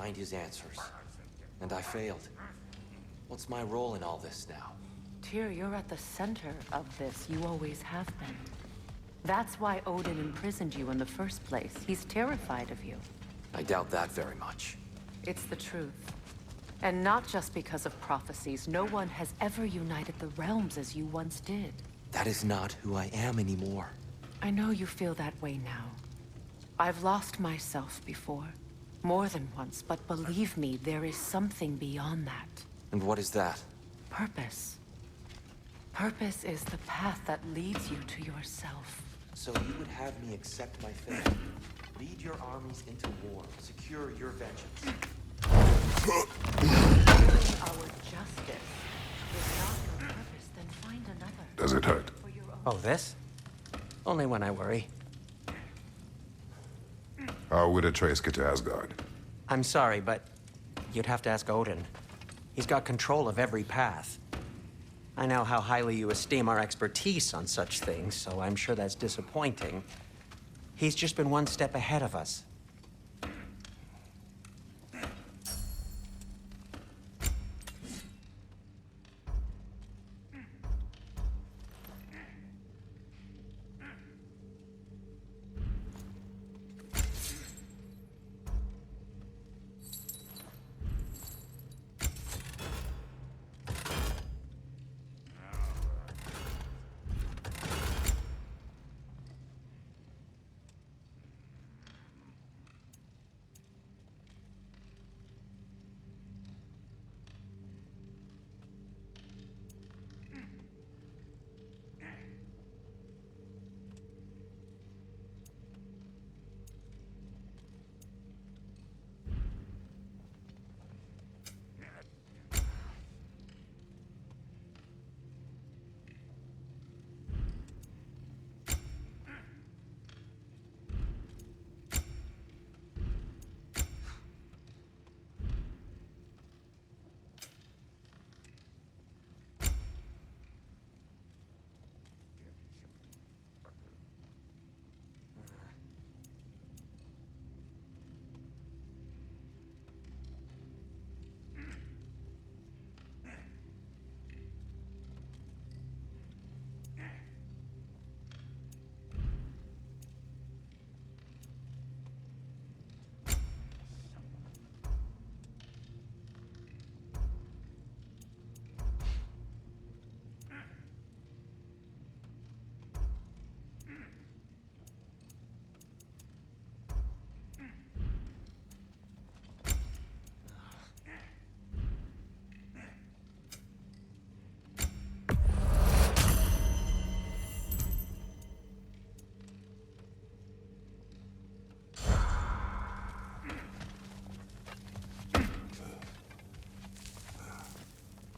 find his answers. And I failed. What's my role in all this now? Tyr, you're at the center of this. You always have been. That's why Odin imprisoned you in the first place. He's terrified of you. I doubt that very much. It's the truth. And not just because of prophecies. No one has ever united the realms as you once did. That is not who I am anymore. I know you feel that way now. I've lost myself before. More than once, but believe me, there is something beyond that. And what is that? Purpose. Purpose is the path that leads you to yourself. So you would have me accept my fate, lead your armies into war, secure your vengeance. If our justice is not your purpose, then find another. Does it hurt? For your own... Oh, this? Only when I worry. How would Atreus get to Asgard? I'm sorry, but you'd have to ask Odin. He's got control of every path. I know how highly you esteem our expertise on such things, so I'm sure that's disappointing. He's just been one step ahead of us.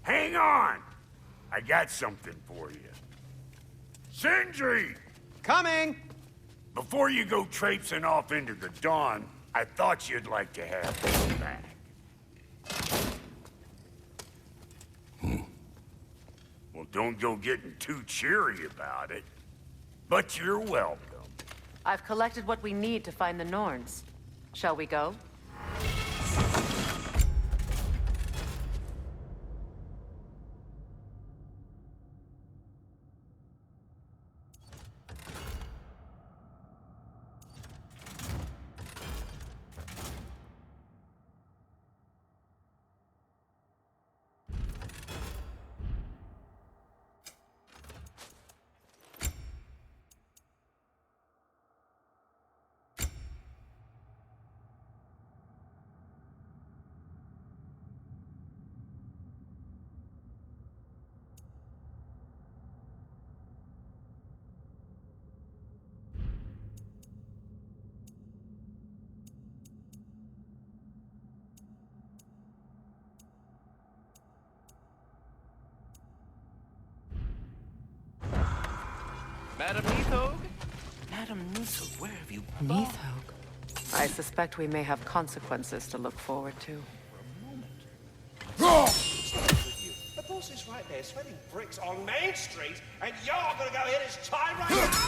Hang on! I got something for you. Sindri! Coming! Before you go traipsing off into the dawn, I thought you'd like to have this back. Well, don't go getting too cheery about it. But you're welcome. I've collected what we need to find the Norns. Shall we go? Madam Neathog? Madam Neathog, where have you gone? Neathog. I suspect we may have consequences to look forward to. The boss is right there, sweating bricks on Main Street, and you're gonna go hit his time right now?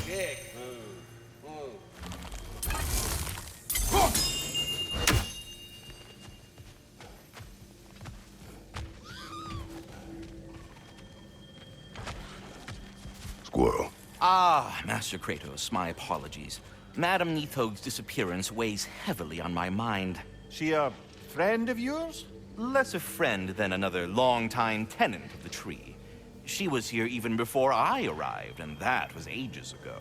Dick move. Ah, Master Kratos, my apologies. Madame Nithog's disappearance weighs heavily on my mind. She a friend of yours? Less a friend than another longtime tenant of the tree. She was here even before I arrived, and that was ages ago.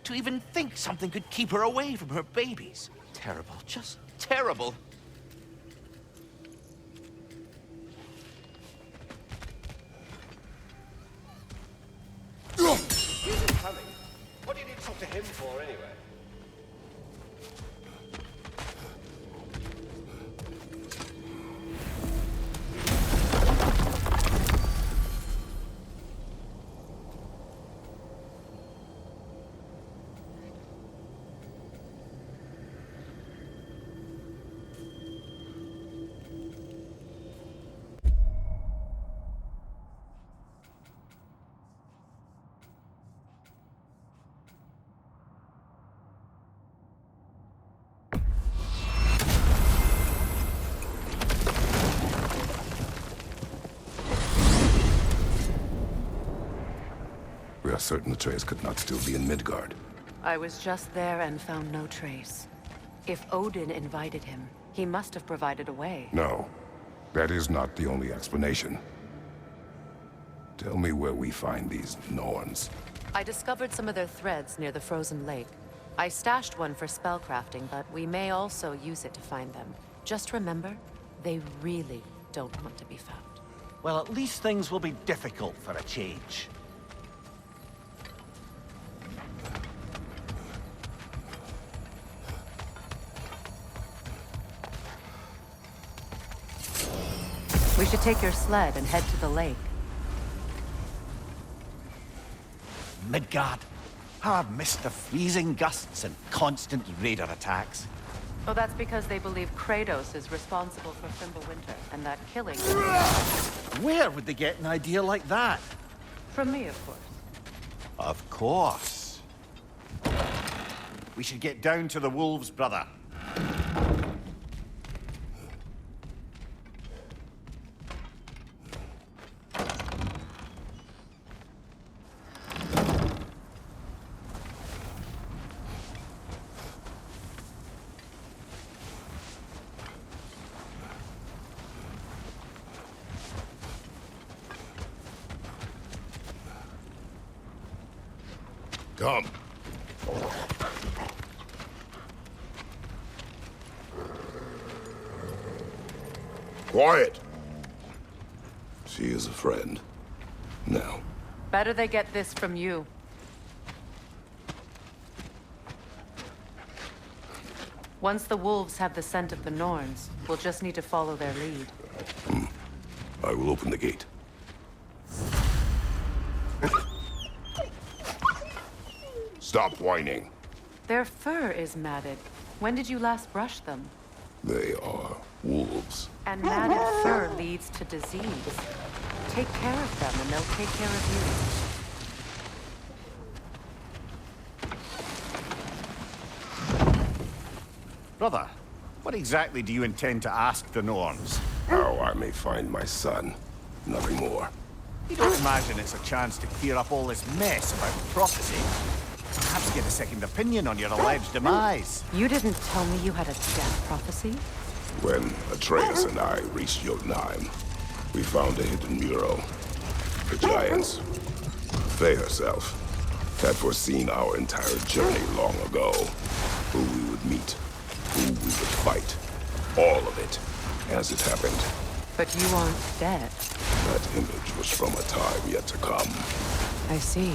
To even think something could keep her away from her babies. Terrible, just terrible. He's coming. What do you need to talk to him for, anyway? We are certain Atreus could not still be in Midgard. I was just there and found no trace. If Odin invited him, he must have provided a way. No, that is not the only explanation. Tell me where we find these Norns. I discovered some of their threads near the frozen lake. I stashed one for spellcrafting, but we may also use it to find them. Just remember, they really don't want to be found. Well, at least things will be difficult for a change. We should take your sled and head to the lake. Midgard. How I've missed the freezing gusts and constant raider attacks. Oh, that's because they believe Kratos is responsible for Fimbulwinter, and that killing... Where would they get an idea like that? From me, of course. Of course. We should get down to the wolves, brother. Come. Quiet. She is a friend. Now. Better they get this from you. Once the wolves have the scent of the Norns, we'll just need to follow their lead. I will open the gate. Stop whining. Their fur is matted. When did you last brush them? They are wolves. And matted fur leads to disease. Take care of them and they'll take care of you. Brother, what exactly do you intend to ask the Norns? How I may find my son. Nothing more. You don't imagine it's a chance to clear up all this mess about prophecy? Perhaps get a second opinion on your alleged demise. You didn't tell me you had a death prophecy? When Atreus and I reached Jotunheim, we found a hidden mural. The giants, Faye herself, had foreseen our entire journey long ago. Who we would meet, who we would fight. All of it, as it happened. But you aren't dead. That image was from a time yet to come. I see.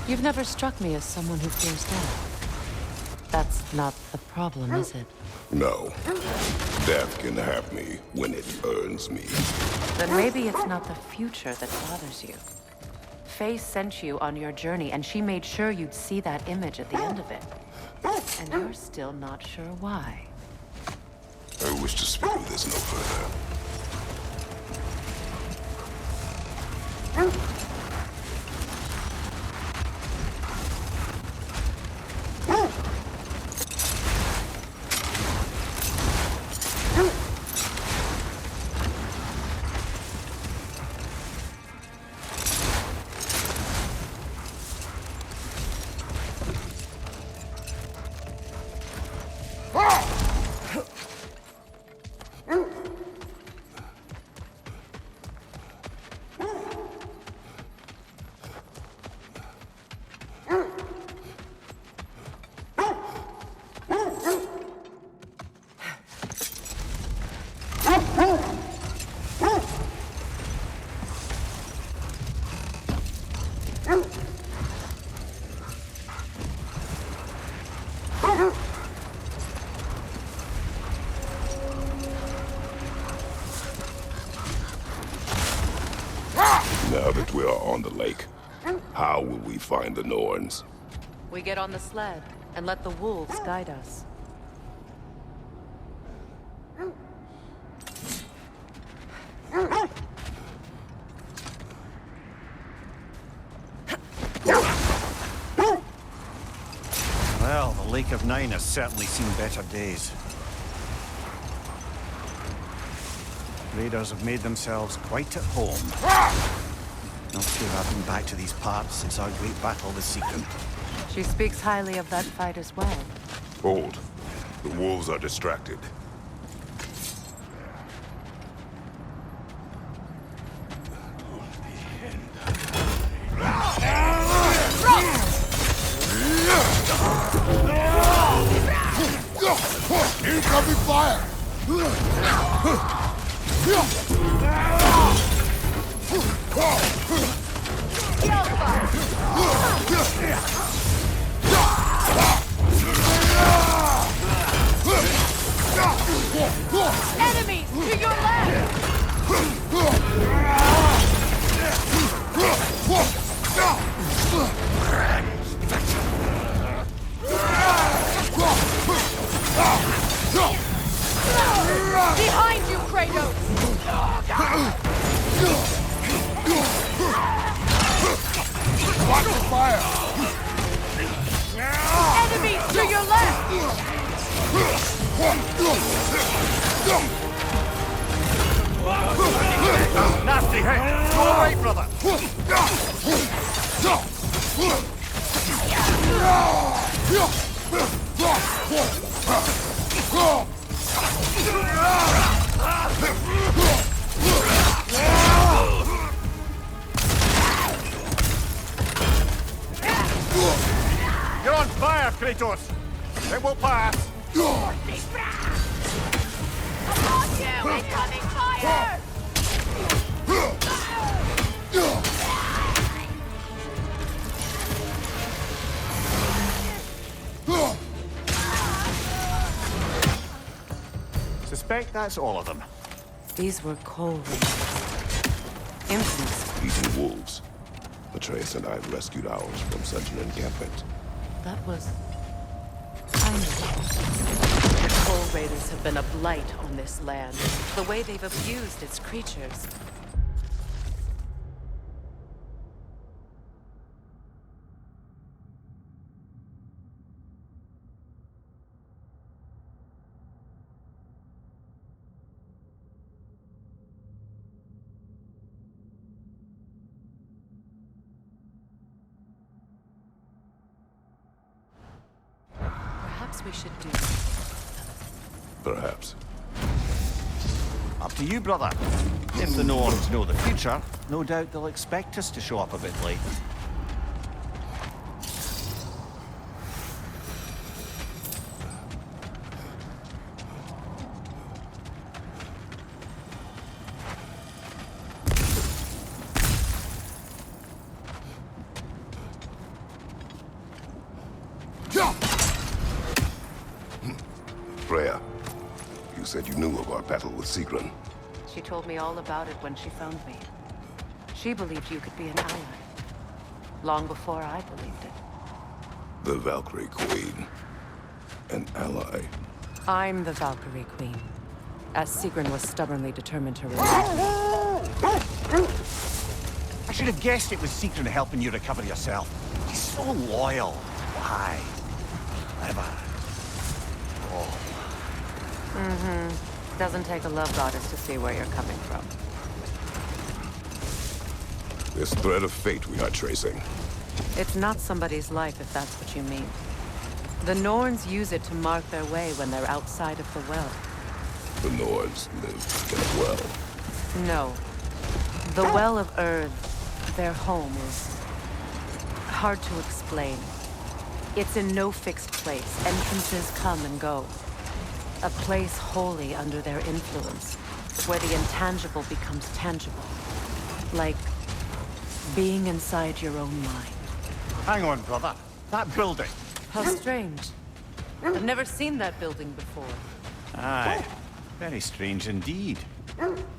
You've never struck me as someone who fears death. That's not the problem, is it? No. Death can have me when it earns me. Then maybe it's not the future that bothers you. Faye sent you on your journey, and she made sure you'd see that image at the end of it. And you're still not sure why. I wish to speak of this no further. Now that we are on the lake, how will we find the Norns? We get on the sled and let the wolves guide us. Well, the Lake of Nine has certainly seen better days. Raiders have made themselves quite at home. Not sure I've been back to these parts since our great battle with Secret. She speaks highly of that fight as well. Hold. The wolves are distracted. Incoming fire! Enemies to your left! Behind you, Kratos! Watch the fire! Enemies to your left! Nasty hit! Go away, brother! You're on fire, Kratos! It will pass! On you! Incoming fire! Suspect that's all of them. These were cold raiders. Infamous. Eating wolves. Atreus and I rescued ours from such an encampment. That was... The Coal Raiders have been a blight on this land. The way they've abused its creatures. Perhaps we should do Perhaps. Up to you, brother. If the Norns know the future, no doubt they'll expect us to show up a bit late. Freya, you said you knew of our battle with Sigrun. She told me all about it when she found me. She believed you could be an ally. Long before I believed it. The Valkyrie Queen. An ally. I'm the Valkyrie Queen. As Sigrun was stubbornly determined to remain. I should have guessed it was Secret helping you recover yourself. He's so loyal. Why? Clever. Oh. Doesn't take a love goddess to see where you're coming from. This thread of fate we are tracing. It's not somebody's life, if that's what you mean. The Norns use it to mark their way when they're outside of the well. The Nords live in a well. No. The Well of Earth, their home, is hard to explain. It's in no fixed place. Entrances come and go. A place wholly under their influence, where the intangible becomes tangible. Like being inside your own mind. Hang on, brother. That building. How strange. I've never seen that building before. Aye. Very strange indeed.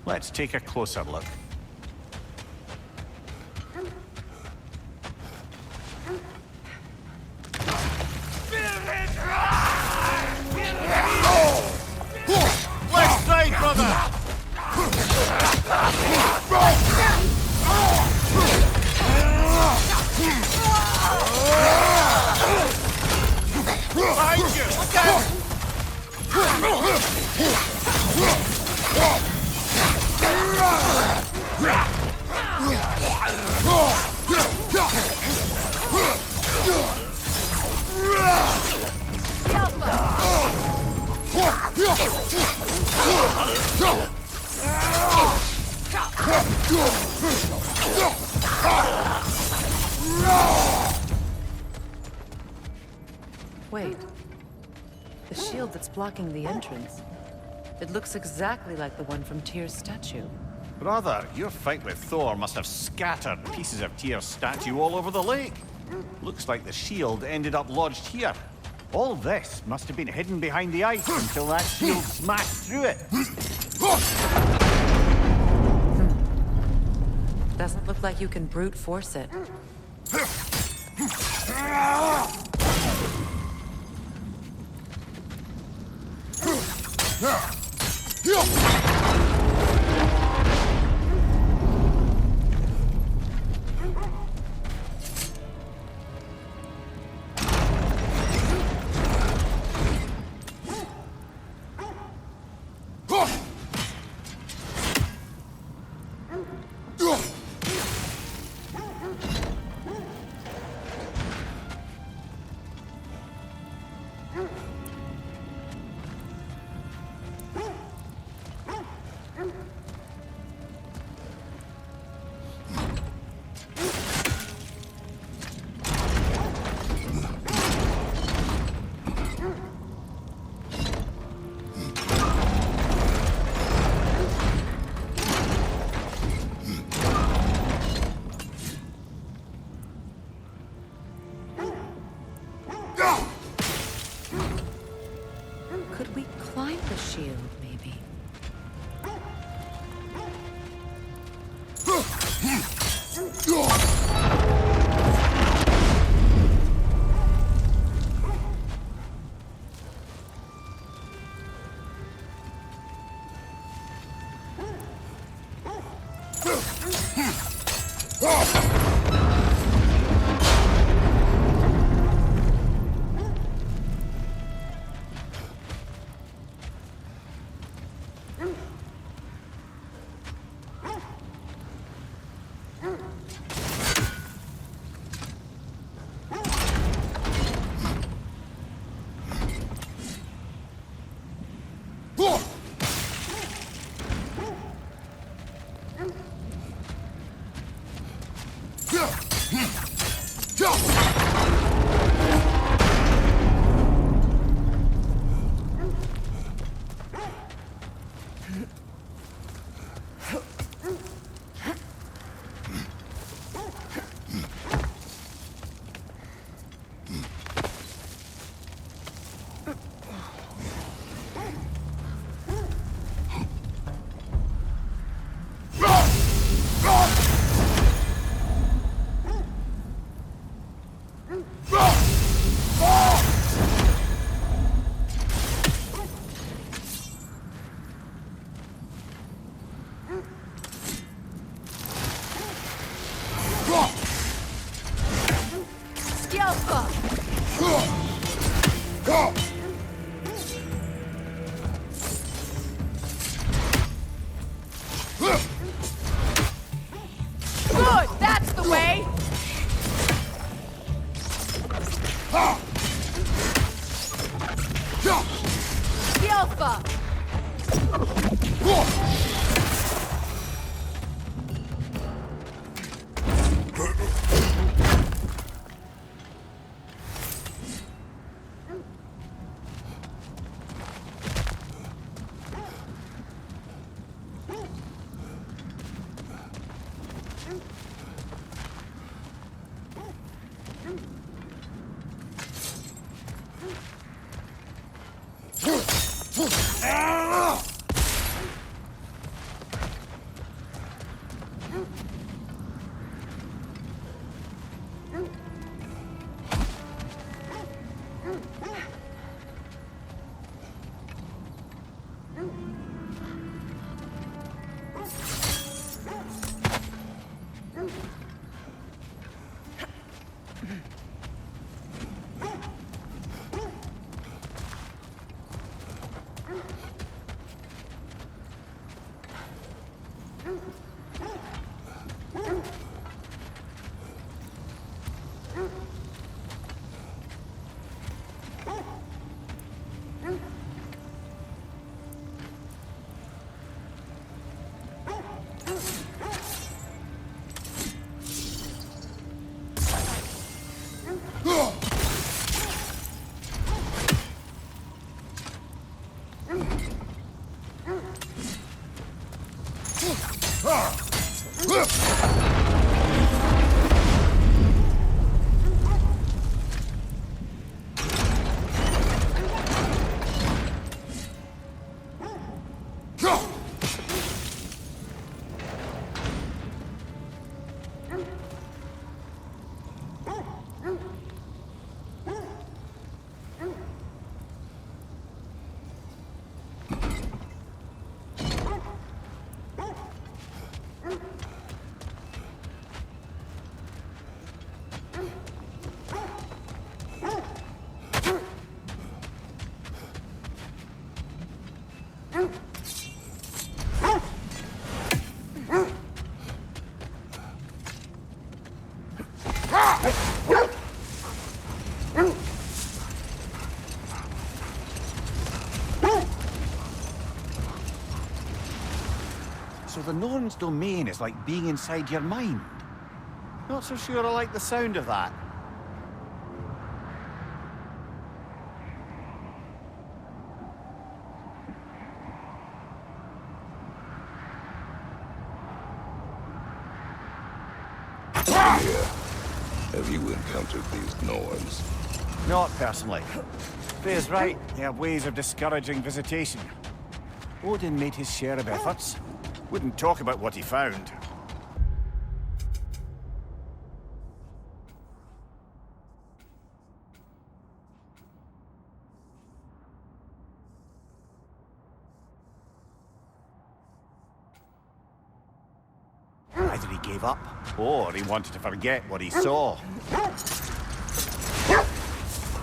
Let's take a closer look. Wait. The shield that's blocking the entrance. It looks exactly like the one from Tyr's statue. Brother, your fight with Thor must have scattered pieces of Tyr's statue all over the lake. Looks like the shield ended up lodged here. All this must have been hidden behind the ice until that shield smashed through it. Doesn't look like you can brute force it. Could we climb the shield, maybe? Good, that's the way! Alpha! So the Norn's domain is like being inside your mind. Not so sure I like the sound of that. Yeah. Have you encountered these Norns? Not personally. Faye's right. They have ways of discouraging visitation. Odin made his share of efforts. Wouldn't talk about what he found. Either he gave up, or he wanted to forget what he saw.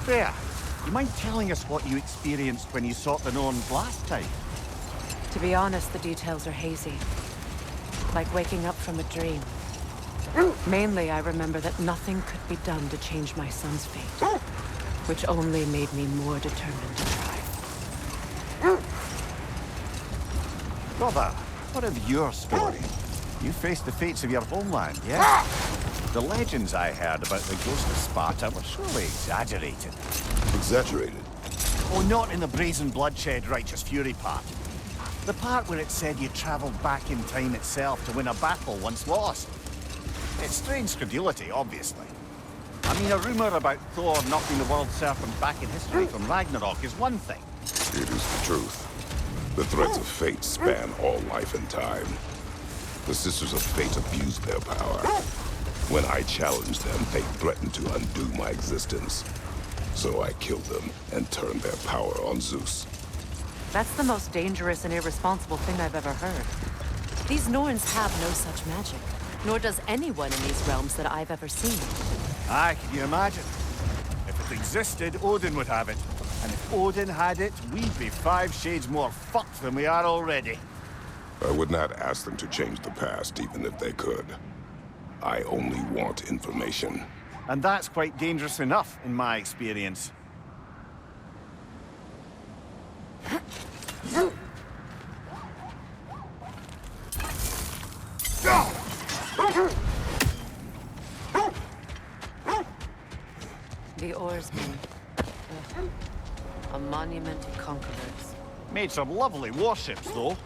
There. You mind telling us what you experienced when you sought the Norns last time? To be honest, the details are hazy. Like waking up from a dream. Mainly, I remember that nothing could be done to change my son's fate. Which only made me more determined to try. Brother, what of your story? You faced the fates of your homeland, yeah? The legends I heard about the ghost of Sparta were surely exaggerated. Exaggerated? Oh, not in the brazen bloodshed righteous fury part. The part where it said you traveled back in time itself to win a battle once lost. It's strange credulity, obviously. I mean, a rumor about Thor knocking the world serpent back in history from Ragnarok is one thing. It is the truth. The threads of fate span all life and time. The Sisters of Fate abused their power. When I challenged them, they threatened to undo my existence. So I killed them and turned their power on Zeus. That's the most dangerous and irresponsible thing I've ever heard. These Norns have no such magic, nor does anyone in these realms that I've ever seen. Aye, can you imagine? If it existed, Odin would have it. And if Odin had it, we'd be 5 shades more fucked than we are already. I would not ask them to change the past, even if they could. I only want information. And that's quite dangerous enough, in my experience. The oarsmen. A monument to conquerors. Made some lovely warships, though.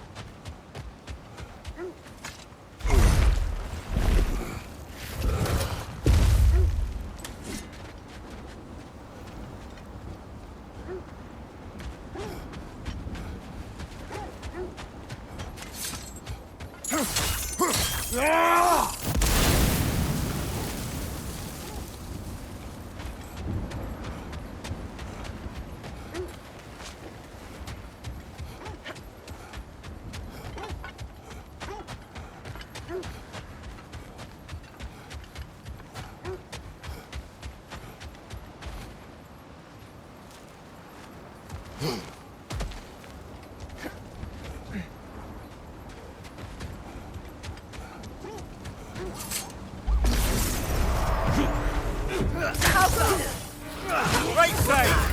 Right side!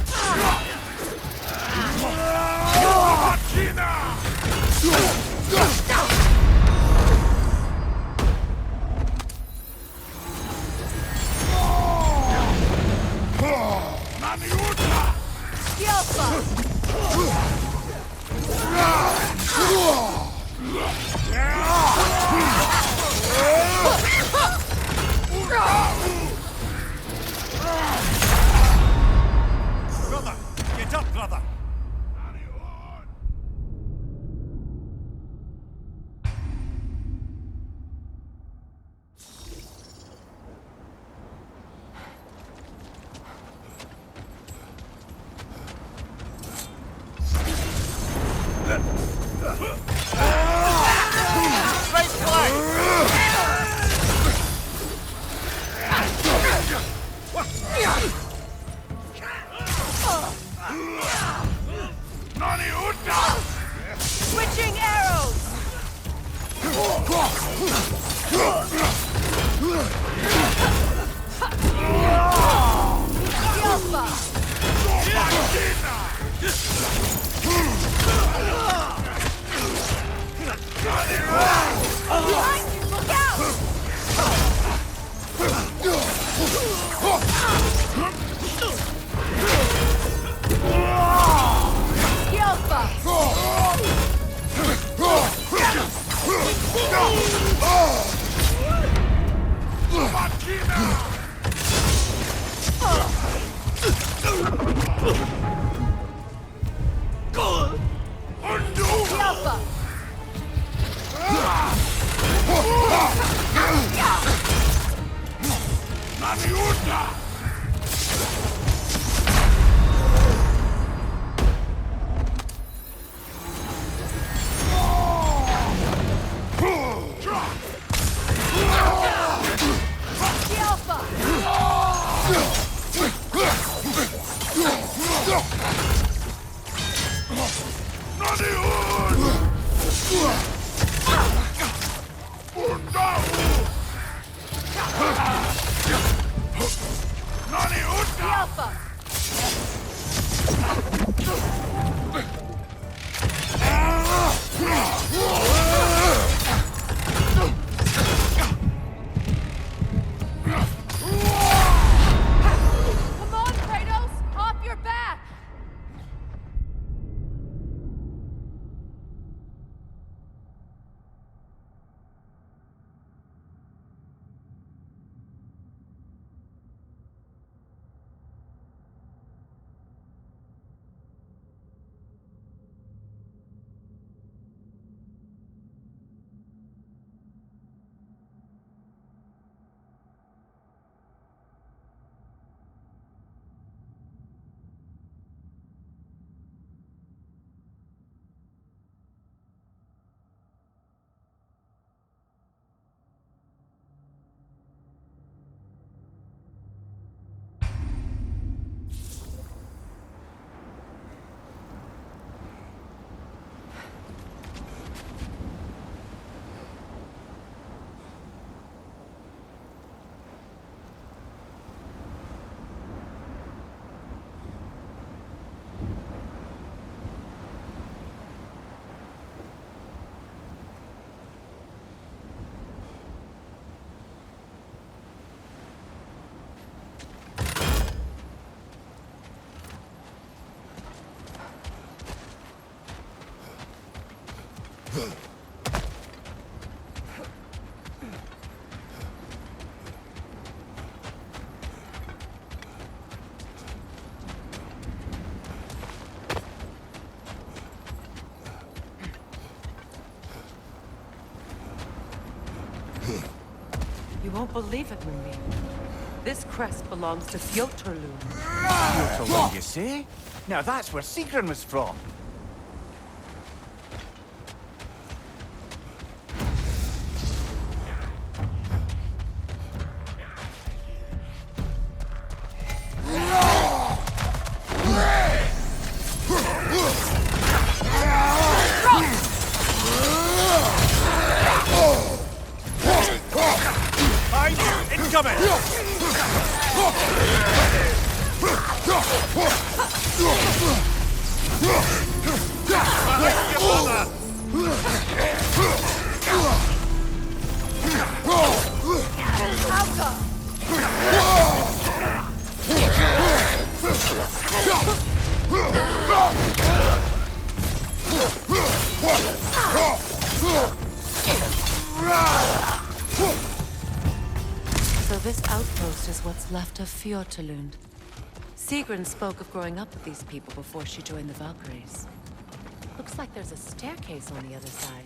it up, brother! Switching arrows! Look out! You won't believe it, Moonbeam. This crest belongs to Fjotorlund. Fjotorlund, you say? Now that's where Sigrun was from. So this outpost is what's left of Fjotorlund. Sigrun spoke of growing up with these people before she joined the Valkyries. Looks like there's a staircase on the other side.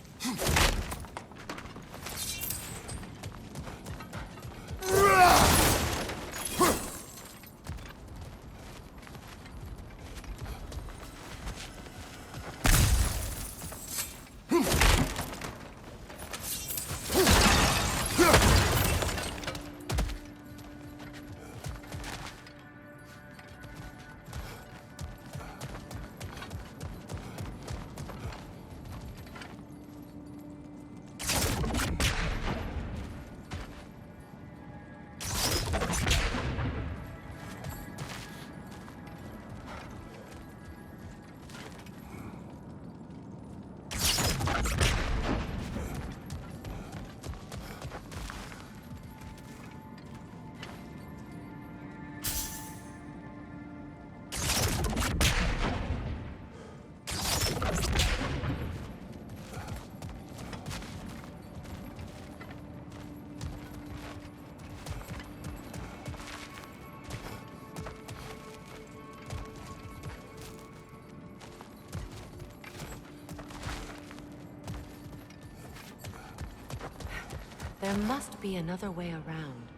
There must be another way around.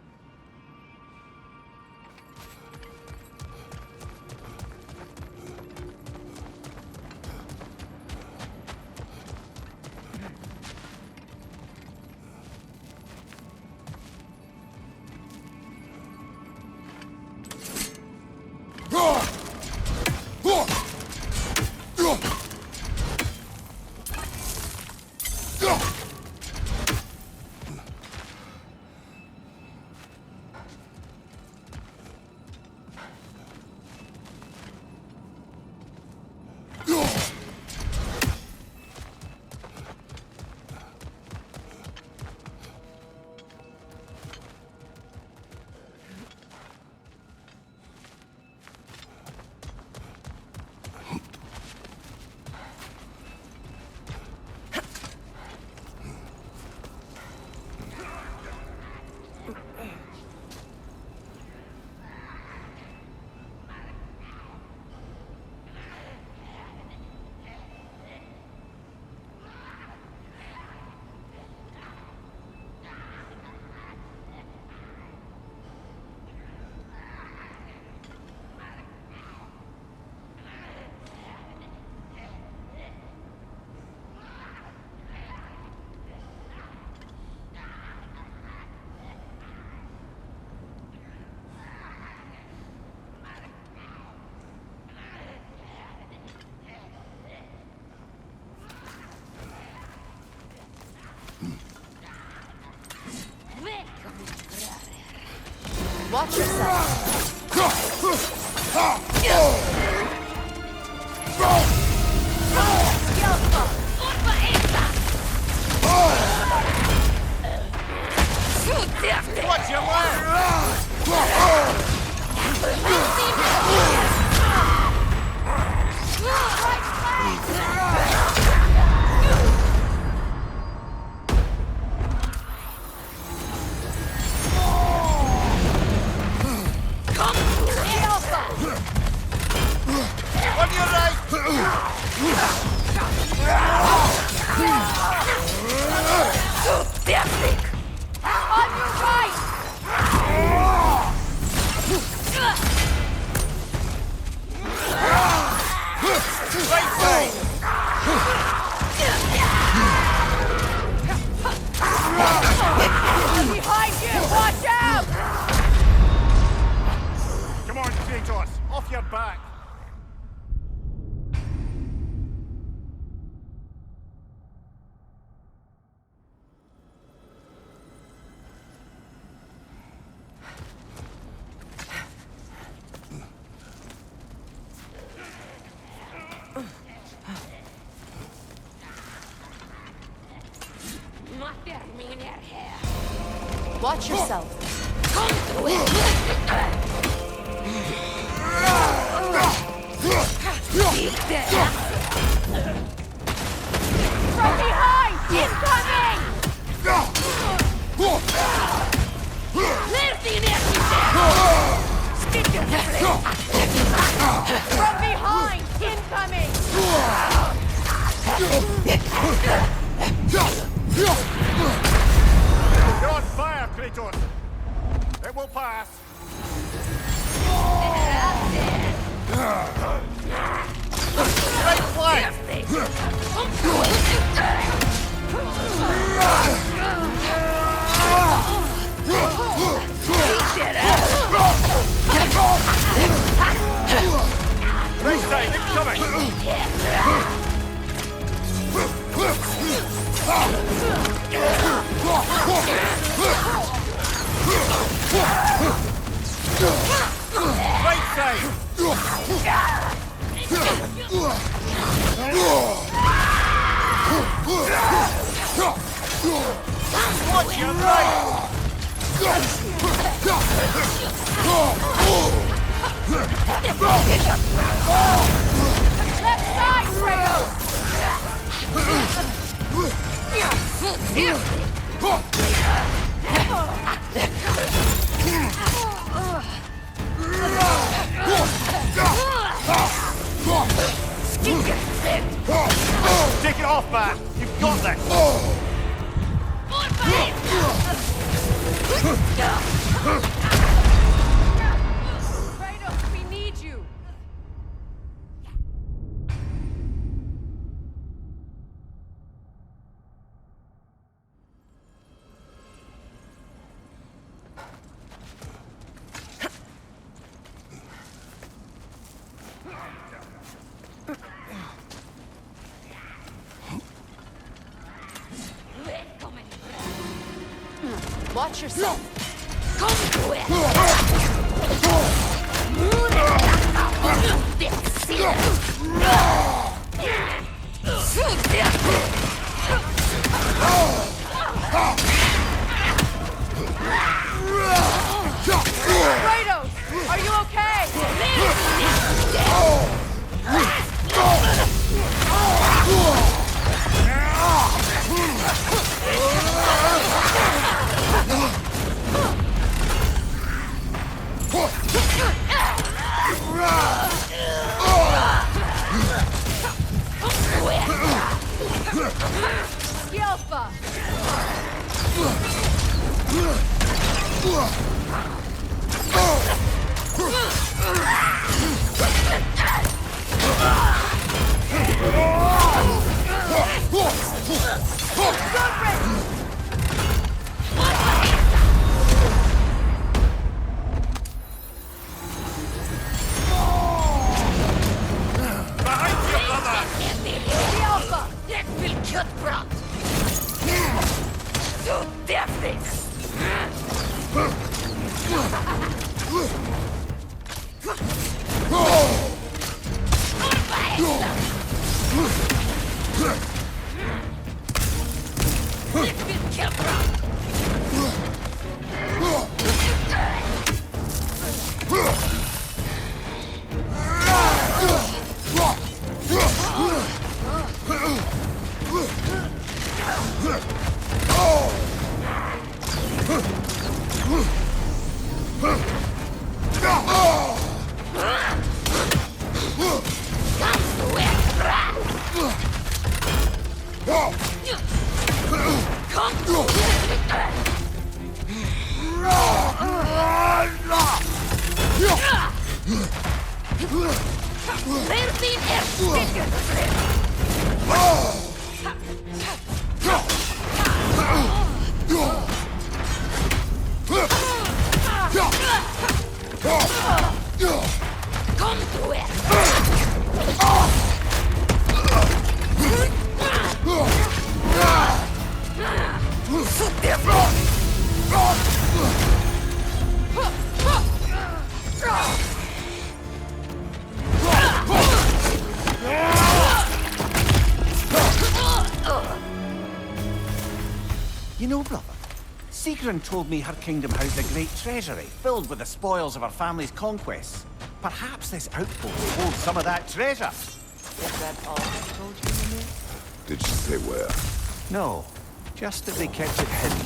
Watch yourself. Watch your land! On your right! On your right! Right side! Behind you! Watch out! Come on, Kratos! Off your back! Watch yourself. From behind! Incoming! There's the From behind! Incoming! You're on fire, Kratos! It will pass. Right flank! Right side, incoming! Right side! Watch your right! Left side, Kratos! Take it off, man! You've got this! Kratos, we need you! Watch yourself! Kratos! Are you okay? Skilfa! You know, brother, Sigrun told me her kingdom housed a great treasury filled with the spoils of her family's conquests. Perhaps this outpost holds some of that treasure. Is that all she told you, Mimir? Did she say where? No, just that they kept it hidden.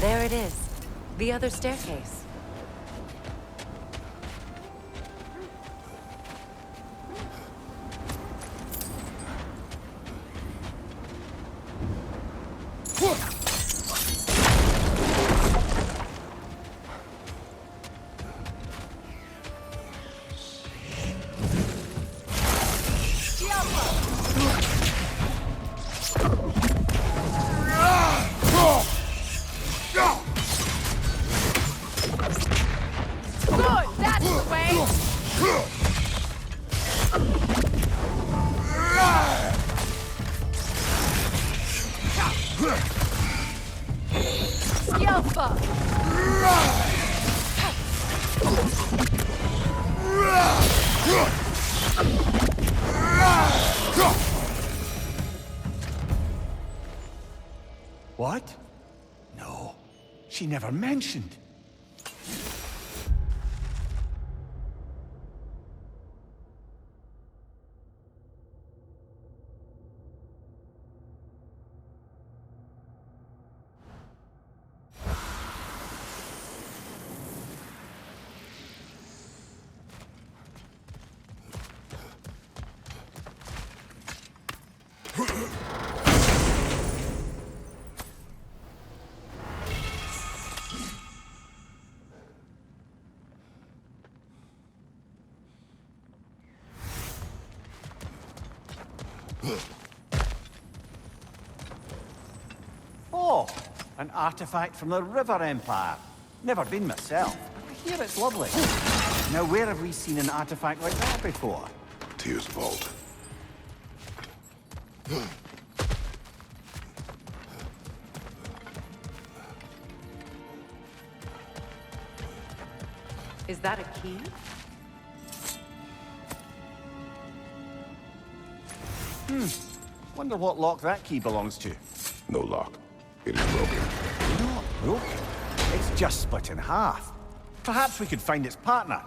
There it is. The other staircase. What? No, she never mentioned. Oh, an artifact from the River Empire. Never been myself. I hear it's lovely. Now, where have we seen an artifact like that before? Tyr's vault. Is that a key? Wonder what lock that key belongs to. No lock. It is broken. Not broken. It's just split in half. Perhaps we could find its partner.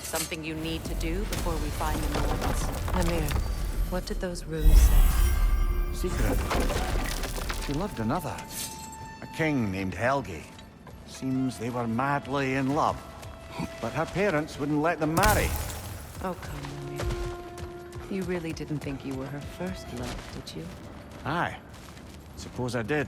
Something you need to do before we find the Nords? Amir, what did those runes say? Secret. She loved another. A king named Helgi. Seems they were madly in love. But her parents wouldn't let them marry. Oh, come, Amir. You really didn't think you were her first love, did you? Aye. Suppose I did.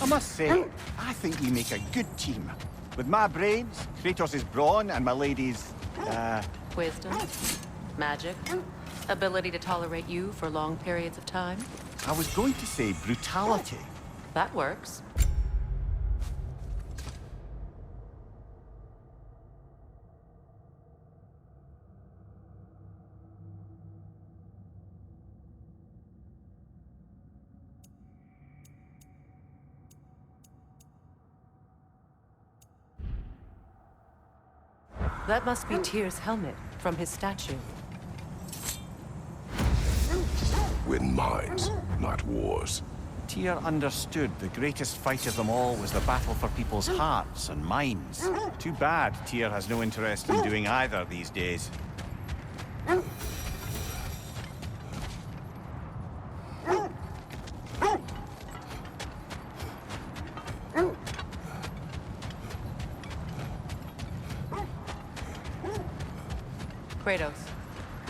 I must say, I think we make a good team. With my brains, Kratos' brawn, and my lady's, Wisdom, magic, ability to tolerate you for long periods of time. I was going to say brutality. That works. That must be Tyr's helmet from his statue. Win minds, not wars. Tyr understood the greatest fight of them all was the battle for people's hearts and minds. Too bad Tyr has no interest in doing either these days. Kratos,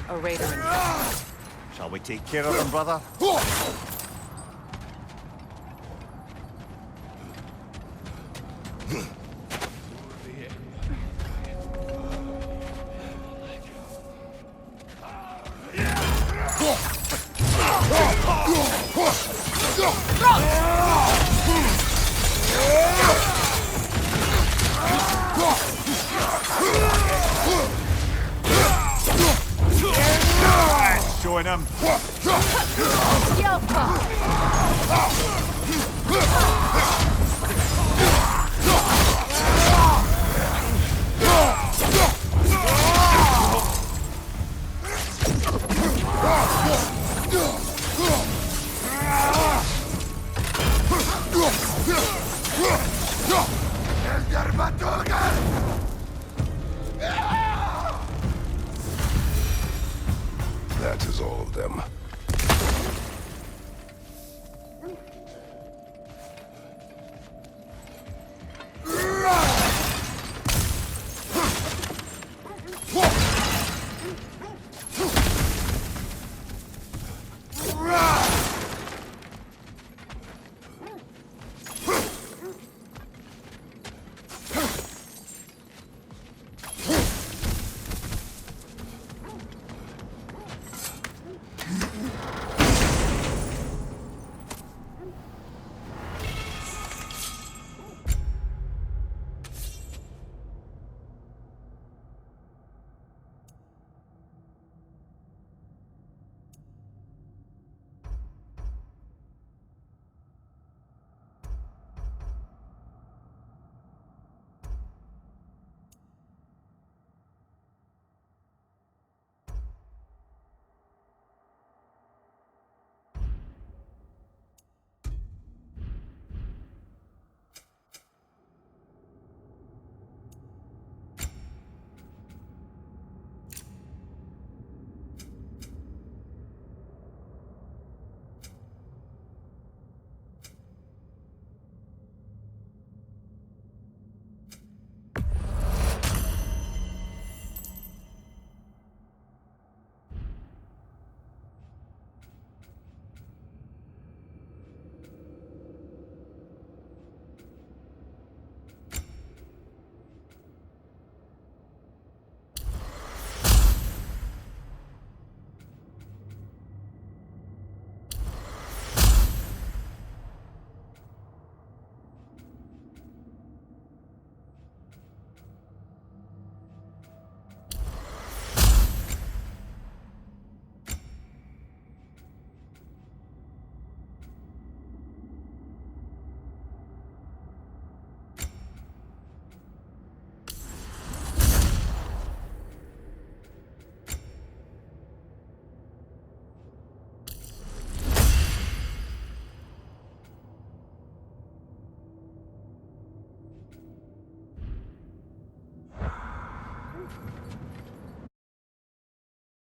a raider in Shall we take care of them, brother? Showing him. That is all of them.